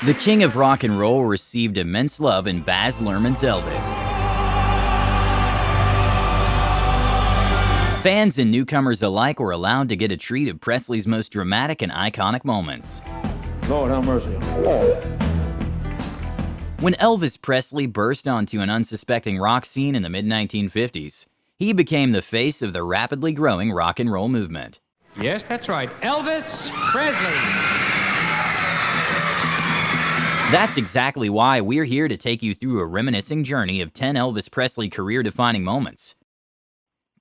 The king of rock and roll received immense love in Baz Luhrmann's Elvis. Fans and newcomers alike were allowed to get a treat of Presley's most dramatic and iconic moments. Lord have mercy. When Elvis Presley burst onto an unsuspecting rock scene in the mid-1950s, he became the face of the rapidly growing rock and roll movement. Yes, that's right. Elvis Presley. That's exactly why we're here to take you through a reminiscing journey of 10 Elvis Presley career-defining moments.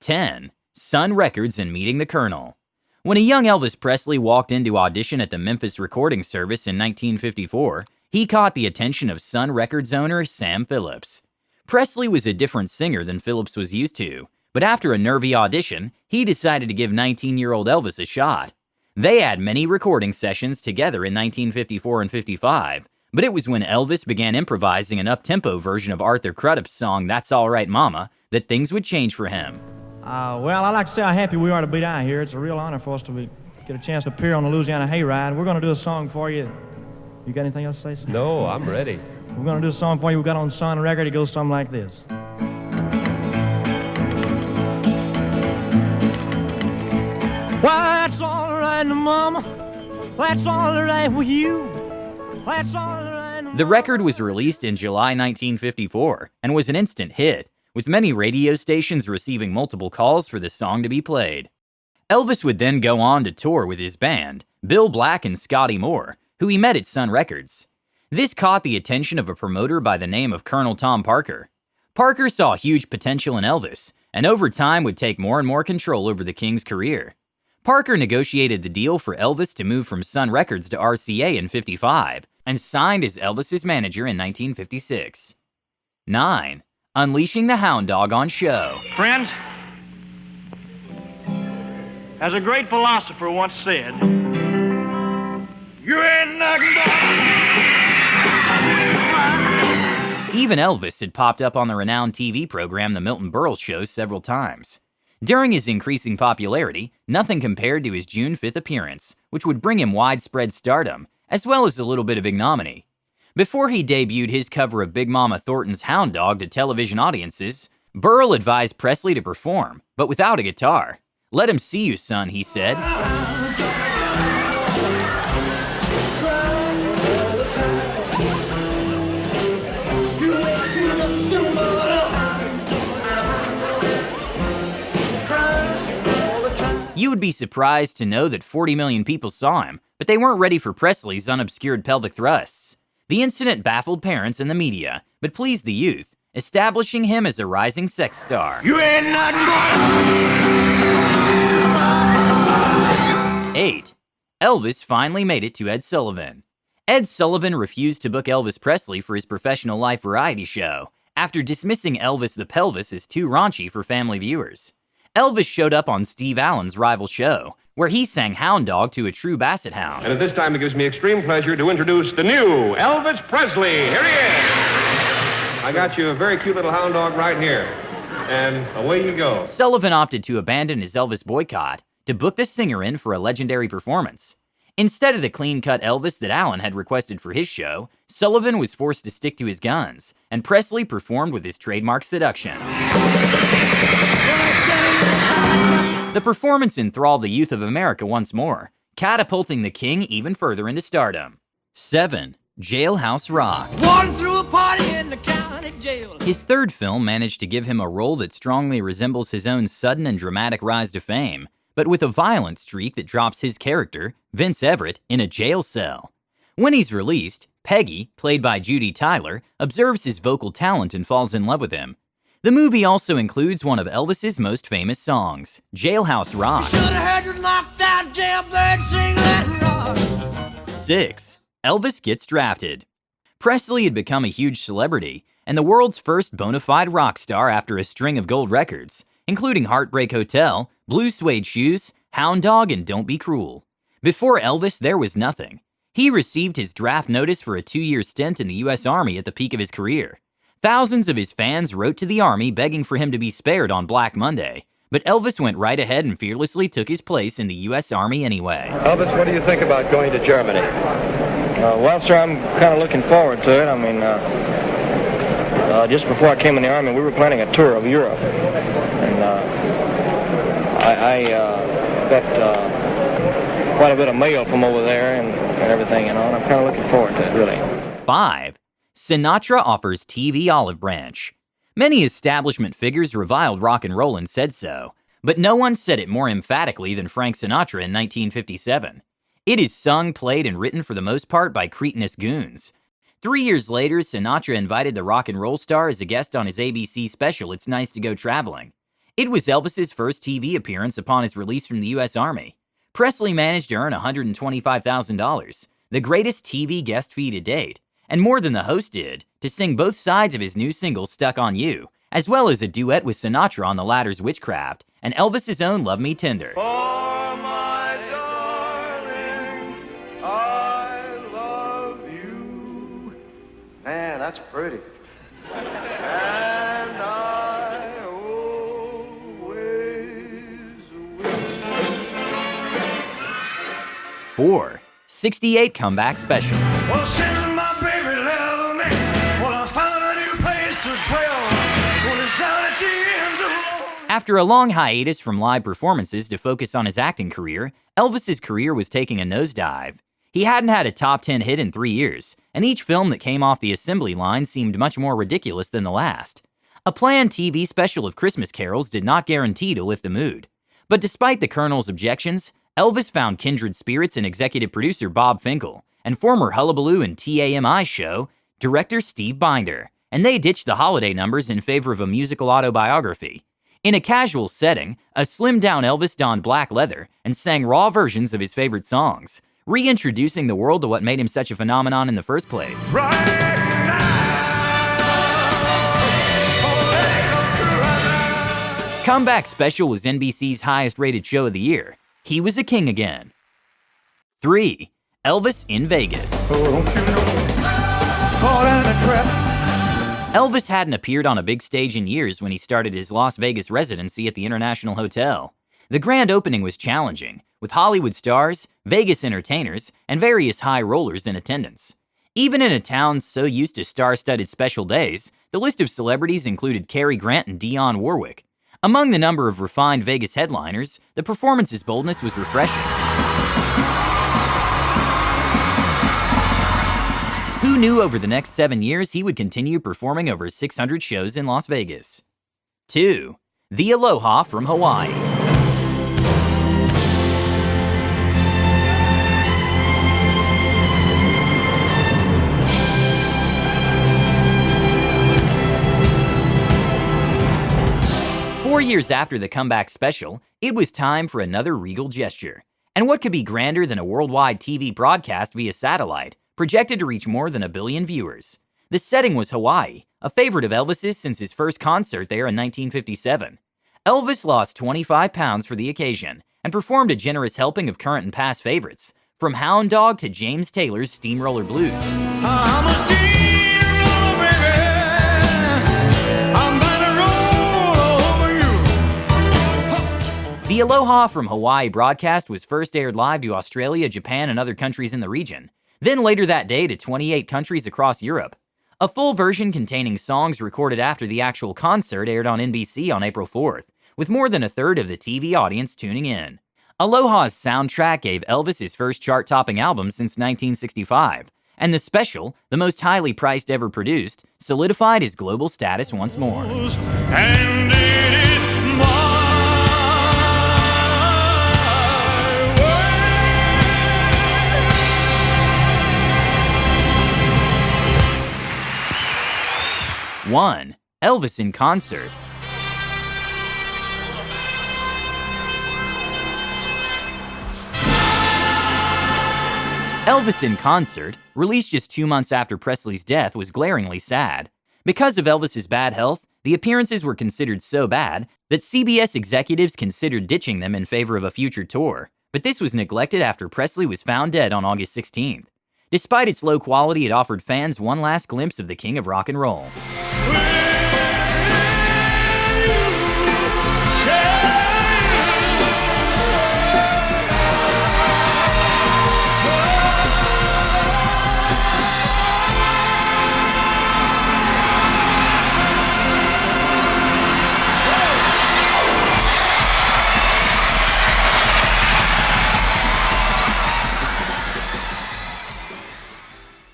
10. Sun Records and Meeting the Colonel. When a young Elvis Presley walked into audition at the Memphis Recording Service in 1954, he caught the attention of Sun Records owner Sam Phillips. Presley was a different singer than Phillips was used to, but after a nervy audition, he decided to give 19-year-old Elvis a shot. They had many recording sessions together in 1954 and 55, but it was when Elvis began improvising an up-tempo version of Arthur Crudup's song That's All Right Mama that things would change for him. Well, I'd like to say how happy we are to be down here. It's a real honor for us to get a chance to appear on the Louisiana Hayride. We're going to do a song for you. You got anything else to say, sir? No, I'm ready. We're going to do a song for you we got on Sun Record. It goes something like this. Well, that's all right, Mama. That's all right with you. That's all right. The record was released in July 1954 and was an instant hit, with many radio stations receiving multiple calls for the song to be played. Elvis would then go on to tour with his band, Bill Black and Scotty Moore, who he met at Sun Records. This caught the attention of a promoter by the name of Colonel Tom Parker. Parker saw huge potential in Elvis, and over time would take more and more control over the King's career. Parker negotiated the deal for Elvis to move from Sun Records to RCA in '55, and signed as Elvis's manager in 1956. 9. Unleashing the Hound Dog on show. Friends, as a great philosopher once said, you ain't nothing but... Even Elvis had popped up on the renowned TV program The Milton Berle Show several times. During his increasing popularity, nothing compared to his June 5th appearance, which would bring him widespread stardom, as well as a little bit of ignominy. Before he debuted his cover of Big Mama Thornton's Hound Dog to television audiences, Berle advised Presley to perform, but without a guitar. "Let him see you, son," he said. You would be surprised to know that 40 million people saw him, but they weren't ready for Presley's unobscured pelvic thrusts. The incident baffled parents and the media, but pleased the youth, establishing him as a rising sex star. You ain't nothing but... 8. Elvis finally made it to Ed Sullivan. Ed Sullivan refused to book Elvis Presley for his professional life variety show, after dismissing Elvis the Pelvis as too raunchy for family viewers. Elvis showed up on Steve Allen's rival show, where he sang Hound Dog to a true basset hound. And at this time, it gives me extreme pleasure to introduce the new Elvis Presley. Here he is. I got you a very cute little hound dog right here. And away you go. Sullivan opted to abandon his Elvis boycott to book the singer in for a legendary performance. Instead of the clean-cut Elvis that Allen had requested for his show, Sullivan was forced to stick to his guns, and Presley performed with his trademark seduction. The performance enthralled the youth of America once more, catapulting the King even further into stardom. 7. Jailhouse Rock. Walking through a party in the county jail. His third film managed to give him a role that strongly resembles his own sudden and dramatic rise to fame, but with a violent streak that drops his character, Vince Everett, in a jail cell. When he's released, Peggy, played by Judy Tyler, observes his vocal talent and falls in love with him. The movie also includes one of Elvis's most famous songs, Jailhouse Rock. Should have heard the knocked out jailbird sing that rock. 6. Elvis gets drafted. Presley had become a huge celebrity, and the world's first bona fide rock star after a string of gold records, including Heartbreak Hotel, Blue Suede Shoes, Hound Dog, and Don't Be Cruel. Before Elvis, there was nothing. He received his draft notice for a 2-year stint in the U.S. Army at the peak of his career. Thousands of his fans wrote to the Army begging for him to be spared on Black Monday, but Elvis went right ahead and fearlessly took his place in the U.S. Army anyway. Elvis, what do you think about going to Germany? Well, sir, I'm kind of looking forward to it. I mean, just before I came in the Army, we were planning a tour of Europe. And I got quite a bit of mail from over there and everything, and I'm kind of looking forward to it, really. 5. Sinatra offers TV olive branch. Many establishment figures reviled rock and roll and said so, but no one said it more emphatically than Frank Sinatra in 1957. It is sung, played, and written for the most part by cretinous goons. 3 years later, Sinatra invited the rock and roll star as a guest on his ABC special, It's Nice to Go Traveling. It was Elvis's first TV appearance upon his release from the U.S. Army. Presley managed to earn $125,000, the greatest TV guest fee to date, and more than the host did, to sing both sides of his new single, Stuck on You, as well as a duet with Sinatra on the latter's Witchcraft, and Elvis's own Love Me Tender. For my darling, I love you. Man, that's pretty. And I always will. 4. 68 Comeback Special. Well, send my baby love me. Well, I found a new place to dwell. Well, it's down at the end of. After a long hiatus from live performances to focus on his acting career, Elvis's career was taking a nosedive. He hadn't had a top 10 hit in 3 years, and each film that came off the assembly line seemed much more ridiculous than the last. A planned TV special of Christmas carols did not guarantee to lift the mood. But despite the Colonel's objections, Elvis found kindred spirits in executive producer Bob Finkel and former Hullabaloo and TAMI show director Steve Binder, and they ditched the holiday numbers in favor of a musical autobiography. In a casual setting, a slimmed-down Elvis donned black leather and sang raw versions of his favorite songs, reintroducing the world to what made him such a phenomenon in the first place. Right now. Oh, let it come true right now. Comeback Special was NBC's highest-rated show of the year. He was a king again. 3. Elvis in Vegas. Elvis hadn't appeared on a big stage in years when he started his Las Vegas residency at the International Hotel. The grand opening was challenging, with Hollywood stars, Vegas entertainers, and various high rollers in attendance. Even in a town so used to star-studded special days, the list of celebrities included Cary Grant and Dionne Warwick. Among the number of refined Vegas headliners, the performance's boldness was refreshing. Who knew over the next 7 years he would continue performing over 600 shows in Las Vegas? 2. The Aloha from Hawaii. Four years after the comeback special, it was time for another regal gesture. And what could be grander than a worldwide TV broadcast via satellite, projected to reach more than 1 billion viewers? The setting was Hawaii, a favorite of Elvis's since his first concert there in 1957. Elvis lost 25 pounds for the occasion and performed a generous helping of current and past favorites, from Hound Dog to James Taylor's Steamroller Blues. I'm a steamroller, baby. I'm bound to roll over you. The Aloha from Hawaii broadcast was first aired live to Australia, Japan, and other countries in the region, then later that day to 28 countries across Europe. A full version containing songs recorded after the actual concert aired on NBC on April 4th, with more than a third of the TV audience tuning in. Aloha's soundtrack gave Elvis his first chart-topping album since 1965, and the special, the most highly priced ever produced, solidified his global status once more. And did it my way. 1. Elvis in Concert. Elvis in Concert, released just 2 months after Presley's death, was glaringly sad. Because of Elvis's bad health, the appearances were considered so bad that CBS executives considered ditching them in favor of a future tour, but this was neglected after Presley was found dead on August 16th. Despite its low quality, it offered fans one last glimpse of the king of rock and roll. Well,